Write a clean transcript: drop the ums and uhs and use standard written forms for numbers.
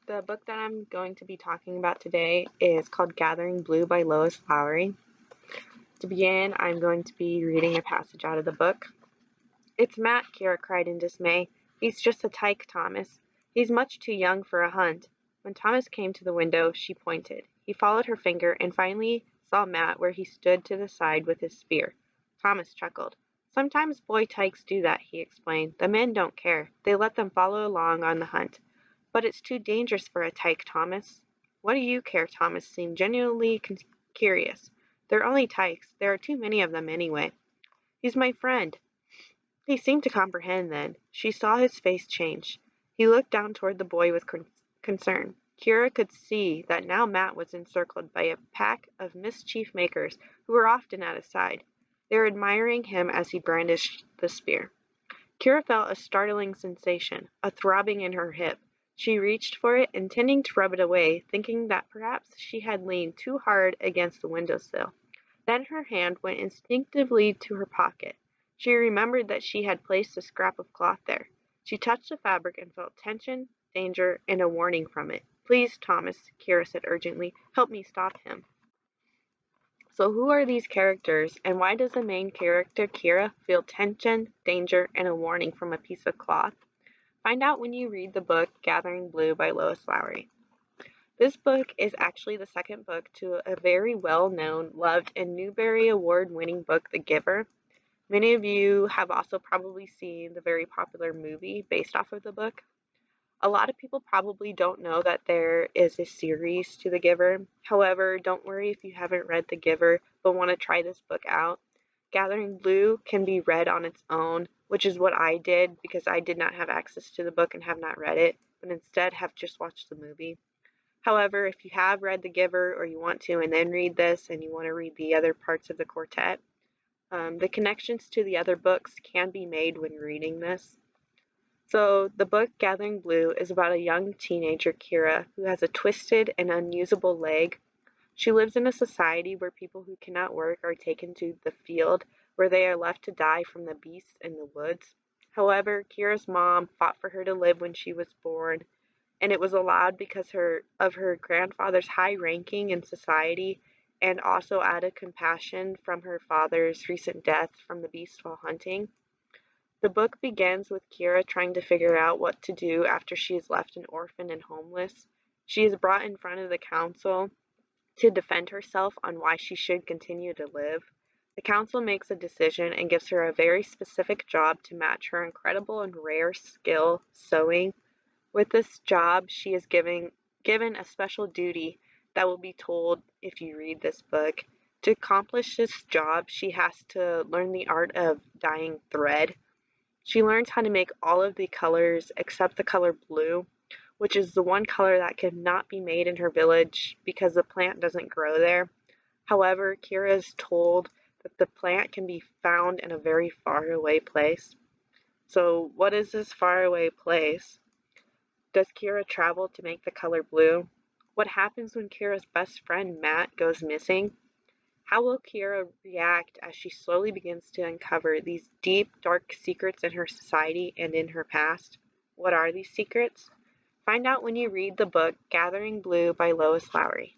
The book that I'm going to be talking about today is called Gathering Blue by Lois Lowry. To begin, I'm going to be reading a passage out of the book. "It's Matt," Kira cried in dismay. "He's just a tyke, Thomas. He's much too young for a hunt." When Thomas came to the window, she pointed. He followed her finger and finally saw Matt where he stood to the side with his spear. Thomas chuckled. "Sometimes boy tykes do that," he explained. "The men don't care. They let them follow along on the hunt. But it's too dangerous for a tyke, Thomas." "What do you care?" Thomas seemed genuinely curious. "They're only tykes. There are too many of them anyway." "He's my friend." He seemed to comprehend then. She saw his face change. He looked down toward the boy with concern. Kira could see that now Matt was encircled by a pack of mischief makers who were often at his side. They were admiring him as he brandished the spear. Kira felt a startling sensation, a throbbing in her hip. She reached for it, intending to rub it away, thinking that perhaps she had leaned too hard against the windowsill. Then her hand went instinctively to her pocket. She remembered that she had placed a scrap of cloth there. She touched the fabric and felt tension, danger, and a warning from it. "Please, Thomas," Kira said urgently, "help me stop him." So who are these characters, and why does the main character, Kira, feel tension, danger, and a warning from a piece of cloth? Find out when you read the book Gathering Blue by Lois Lowry. This book is actually the second book to a very well-known, loved, and Newbery Award-winning book, The Giver. Many of you have also probably seen the very popular movie based off of the book. A lot of people probably don't know that there is a series to The Giver. However, don't worry if you haven't read The Giver but want to try this book out. Gathering Blue can be read on its own, which is what I did because I did not have access to the book and have not read it, but instead have just watched the movie. However, if you have read The Giver or you want to and then read this and you want to read the other parts of the quartet, the connections to the other books can be made when reading this. So the book Gathering Blue is about a young teenager, Kira, who has a twisted and unusable leg. She lives in a society where people who cannot work are taken to the field, where they are left to die from the beasts in the woods. However, Kira's mom fought for her to live when she was born, and it was allowed because of her grandfather's high ranking in society and also out of compassion from her father's recent death from the beast while hunting. The book begins with Kira trying to figure out what to do after she is left an orphan and homeless. She is brought in front of the council to defend herself on why she should continue to live. The council makes a decision and gives her a very specific job to match her incredible and rare skill, sewing. With this job, she is given a special duty that will be told if you read this book. To accomplish this job, she has to learn the art of dyeing thread. She learns how to make all of the colors except the color blue, which is the one color that cannot be made in her village because the plant doesn't grow there. However, Kira is told that the plant can be found in a very faraway place. So what is this faraway place? Does Kira travel to make the color blue? What happens when Kira's best friend Matt goes missing? How will Kira react as she slowly begins to uncover these deep, dark secrets in her society and in her past? What are these secrets? Find out when you read the book Gathering Blue by Lois Lowry.